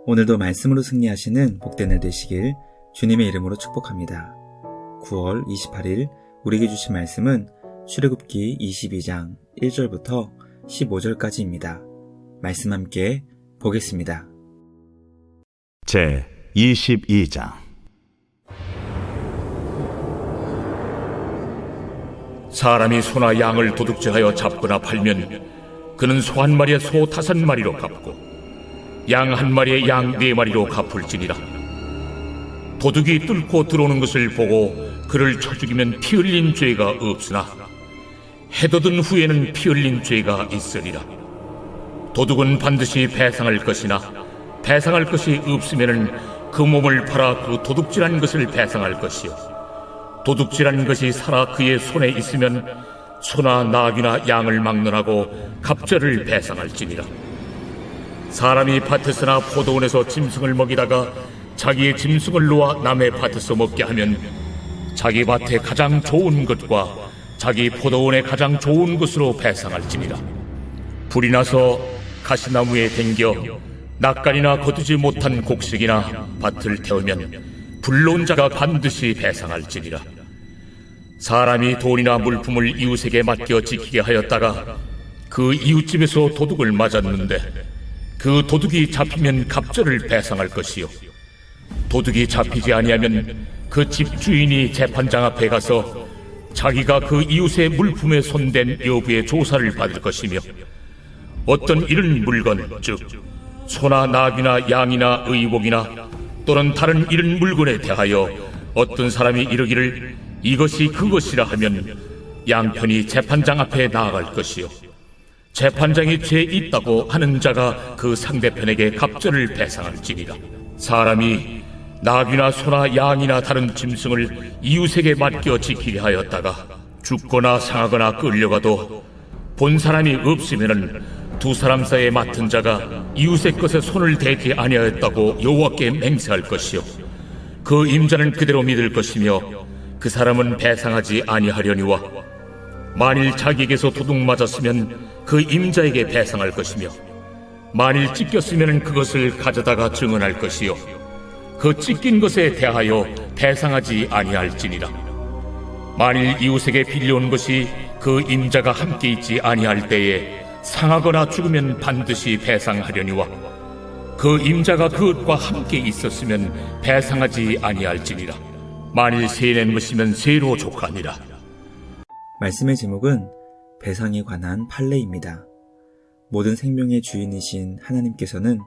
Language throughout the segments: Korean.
오늘도 말씀으로 승리하시는 복된 날 되시길 주님의 이름으로 축복합니다. 9월 28일 우리에게 주신 말씀은 출애굽기 22장 1절부터 15절까지입니다. 말씀 함께 보겠습니다. 제 22장. 사람이 소나 양을 도둑질하여 잡거나 팔면 그는 소 한 마리에 소 5마리로 갚고 양 한 마리에 양 4마리로 갚을지니라. 도둑이 뚫고 들어오는 것을 보고 그를 쳐 죽이면 피 흘린 죄가 없으나 해돋은 후에는 피 흘린 죄가 있으리라. 도둑은 반드시 배상할 것이나 배상할 것이 없으면은 그 몸을 팔아 그 도둑질한 것을 배상할 것이요, 도둑질한 것이 살아 그의 손에 있으면 소나 나귀나 양을 막론하고 갑절을 배상할지니라. 사람이 밭에서나 포도원에서 짐승을 먹이다가 자기의 짐승을 놓아 남의 밭에서 먹게 하면 자기 밭에 가장 좋은 것과 자기 포도원에 가장 좋은 것으로 배상할지니라. 불이 나서 가시나무에 댕겨 낯간이나 거두지 못한 곡식이나 밭을 태우면 불러온 자가 반드시 배상할지니라. 사람이 돈이나 물품을 이웃에게 맡겨 지키게 하였다가 그 이웃집에서 도둑을 맞았는데 그 도둑이 잡히면 갑절을 배상할 것이요, 도둑이 잡히지 아니하면 그 집 주인이 재판장 앞에 가서 자기가 그 이웃의 물품에 손댄 여부의 조사를 받을 것이며, 어떤 이런 물건, 즉 소나 나귀나 양이나 의복이나 또는 다른 이런 물건에 대하여 어떤 사람이 이르기를 이것이 그것이라 하면 양편이 재판장 앞에 나아갈 것이요, 재판장이 죄 있다고 하는 자가 그 상대편에게 갑절을 배상할지니라. 사람이 나귀나 소나 양이나 다른 짐승을 이웃에게 맡겨 지키게 하였다가 죽거나 상하거나 끌려가도 본 사람이 없으면은 두 사람 사이에 맡은 자가 이웃의 것에 손을 대지 아니하였다고 여호와께 맹세할 것이요, 그 임자는 그대로 믿을 것이며 그 사람은 배상하지 아니하려니와, 만일 자기에게서 도둑 맞았으면 그 임자에게 배상할 것이며, 만일 찢겼으면 그것을 가져다가 증언할 것이요, 그 찢긴 것에 대하여 배상하지 아니할지니라. 만일 이웃에게 빌려온 것이 그 임자가 함께 있지 아니할 때에 상하거나 죽으면 반드시 배상하려니와, 그 임자가 그것과 함께 있었으면 배상하지 아니할지니라. 만일 세낸 것이면 세로 족하니라. 말씀의 제목은 배상에 관한 판례입니다. 모든 생명의 주인이신 하나님께서는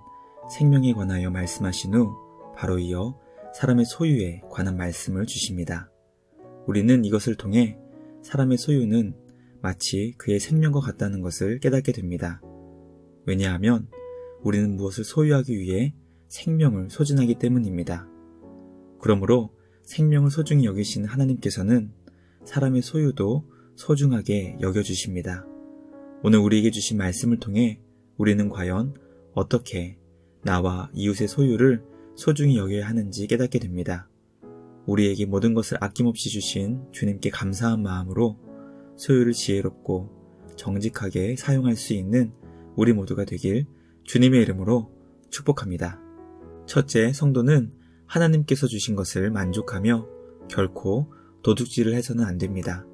생명에 관하여 말씀하신 후 바로 이어 사람의 소유에 관한 말씀을 주십니다. 우리는 이것을 통해 사람의 소유는 마치 그의 생명과 같다는 것을 깨닫게 됩니다. 왜냐하면 우리는 무엇을 소유하기 위해 생명을 소진하기 때문입니다. 그러므로 생명을 소중히 여기시는 하나님께서는 사람의 소유도 소중하게 여겨주십니다. 오늘 우리에게 주신 말씀을 통해 우리는 과연 어떻게 나와 이웃의 소유를 소중히 여겨야 하는지 깨닫게 됩니다. 우리에게 모든 것을 아낌없이 주신 주님께 감사한 마음으로 소유를 지혜롭고 정직하게 사용할 수 있는 우리 모두가 되길 주님의 이름으로 축복합니다. 첫째, 성도는 하나님께서 주신 것을 만족하며 결코 도둑질을 해서는 안 됩니다.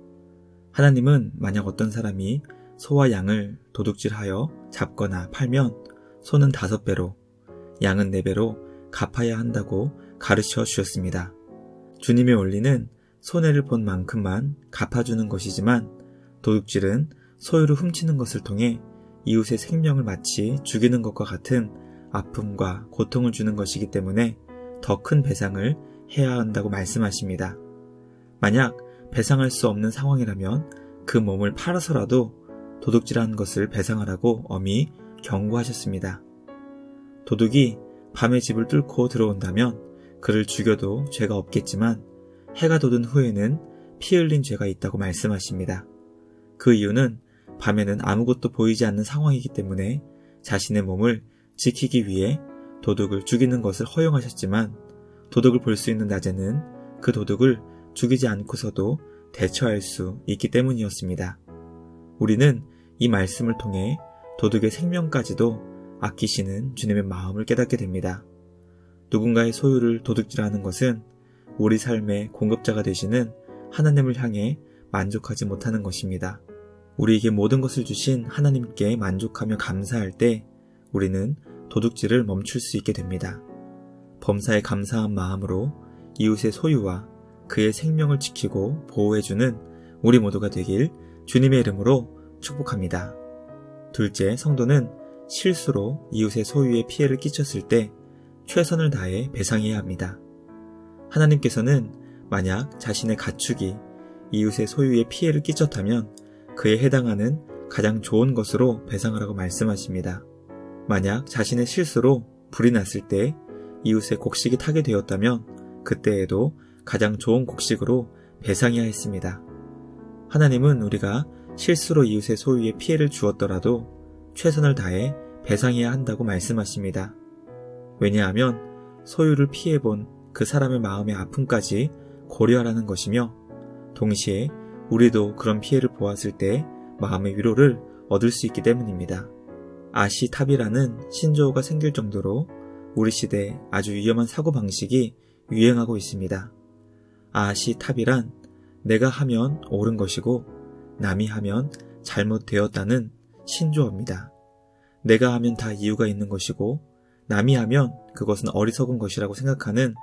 하나님은 만약 어떤 사람이 소와 양을 도둑질하여 잡거나 팔면 소는 5배로, 양은 4배로 갚아야 한다고 가르쳐 주셨습니다. 주님의 원리는 손해를 본 만큼만 갚아주는 것이지만 도둑질은 소유를 훔치는 것을 통해 이웃의 생명을 마치 죽이는 것과 같은 아픔과 고통을 주는 것이기 때문에 더 큰 배상을 해야 한다고 말씀하십니다. 만약 배상할 수 없는 상황이라면 그 몸을 팔아서라도 도둑질한 것을 배상하라고 엄히 경고하셨습니다. 도둑이 밤에 집을 뚫고 들어온다면 그를 죽여도 죄가 없겠지만 해가 돋은 후에는 피 흘린 죄가 있다고 말씀하십니다. 그 이유는 밤에는 아무것도 보이지 않는 상황이기 때문에 자신의 몸을 지키기 위해 도둑을 죽이는 것을 허용하셨지만 도둑을 볼 수 있는 낮에는 그 도둑을 죽이지 않고서도 대처할 수 있기 때문이었습니다. 우리는 이 말씀을 통해 도둑의 생명까지도 아끼시는 주님의 마음을 깨닫게 됩니다. 누군가의 소유를 도둑질하는 것은 우리 삶의 공급자가 되시는 하나님을 향해 만족하지 못하는 것입니다. 우리에게 모든 것을 주신 하나님께 만족하며 감사할 때 우리는 도둑질을 멈출 수 있게 됩니다. 범사에 감사한 마음으로 이웃의 소유와 그의 생명을 지키고 보호해주는 우리 모두가 되길 주님의 이름으로 축복합니다. 둘째, 성도는 실수로 이웃의 소유에 피해를 끼쳤을 때 최선을 다해 배상해야 합니다. 하나님께서는 만약 자신의 가축이 이웃의 소유에 피해를 끼쳤다면 그에 해당하는 가장 좋은 것으로 배상하라고 말씀하십니다. 만약 자신의 실수로 불이 났을 때 이웃의 곡식이 타게 되었다면 그때에도 가장 좋은 곡식으로 배상해야 했습니다. 하나님은 우리가 실수로 이웃의 소유에 피해를 주었더라도 최선을 다해 배상해야 한다고 말씀하십니다. 왜냐하면 소유를 피해본 그 사람의 마음의 아픔까지 고려하라는 것이며 동시에 우리도 그런 피해를 보았을 때 마음의 위로를 얻을 수 있기 때문입니다. 아시탑이라는 신조어가 생길 정도로 우리 시대에 아주 위험한 사고방식이 유행하고 있습니다. 아시탑이란 내가 하면 옳은 것이고 남이 하면 잘못되었다는 신조어입니다. 내가 하면 다 이유가 있는 것이고 남이 하면 그것은 어리석은 것이라고 생각하는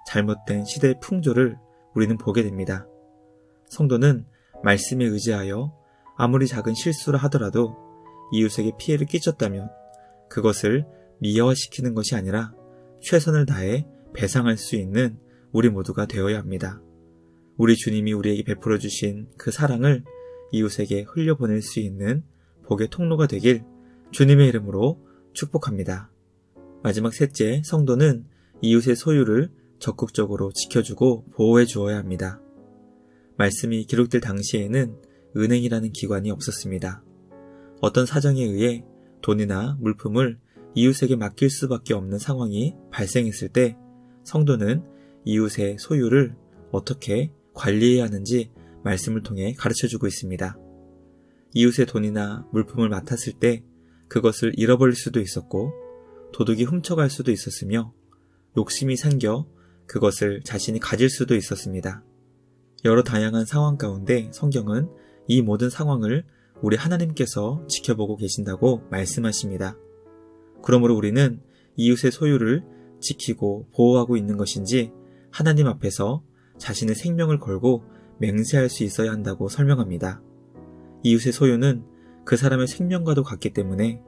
잘못된 시대의 풍조를 우리는 보게 됩니다. 성도는 말씀에 의지하여 아무리 작은 실수를 하더라도 이웃에게 피해를 끼쳤다면 그것을 미화시키는 것이 아니라 최선을 다해 배상할 수 있는 우리 모두가 되어야 합니다. 우리 주님이 우리에게 베풀어 주신 그 사랑을 이웃에게 흘려보낼 수 있는 복의 통로가 되길 주님의 이름으로 축복합니다. 마지막 셋째, 성도는 이웃의 소유를 적극적으로 지켜주고 보호해 주어야 합니다. 말씀이 기록될 당시에는 은행이라는 기관이 없었습니다. 어떤 사정에 의해 돈이나 물품을 이웃에게 맡길 수밖에 없는 상황이 발생했을 때 성도는 이웃의 소유를 어떻게 관리해야 하는지 말씀을 통해 가르쳐주고 있습니다. 이웃의 돈이나 물품을 맡았을 때 그것을 잃어버릴 수도 있었고 도둑이 훔쳐갈 수도 있었으며 욕심이 생겨 그것을 자신이 가질 수도 있었습니다. 여러 다양한 상황 가운데 성경은 이 모든 상황을 우리 하나님께서 지켜보고 계신다고 말씀하십니다. 그러므로 우리는 이웃의 소유를 지키고 보호하고 있는 것인지 하나님 앞에서 자신의 생명을 걸고 맹세할 수 있어야 한다고 설명합니다. 이웃의 소유는 그 사람의 생명과도 같기 때문에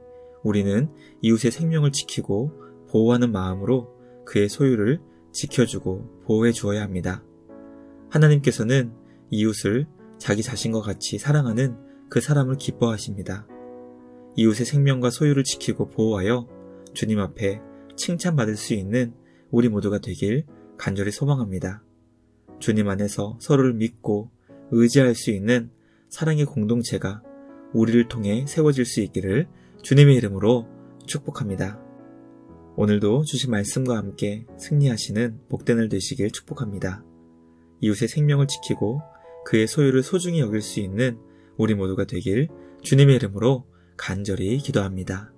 우리는 이웃의 생명을 지키고 보호하는 마음으로 그의 소유를 지켜주고 보호해 주어야 합니다. 하나님께서는 이웃을 자기 자신과 같이 사랑하는 그 사람을 기뻐하십니다. 이웃의 생명과 소유를 지키고 보호하여 주님 앞에 칭찬받을 수 있는 우리 모두가 되길 간절히 소망합니다. 주님 안에서 서로를 믿고 의지할 수 있는 사랑의 공동체가 우리를 통해 세워질 수 있기를 주님의 이름으로 축복합니다. 오늘도 주신 말씀과 함께 승리하시는 복된 날 되시길 축복합니다. 이웃의 생명을 지키고 그의 소유를 소중히 여길 수 있는 우리 모두가 되길 주님의 이름으로 간절히 기도합니다.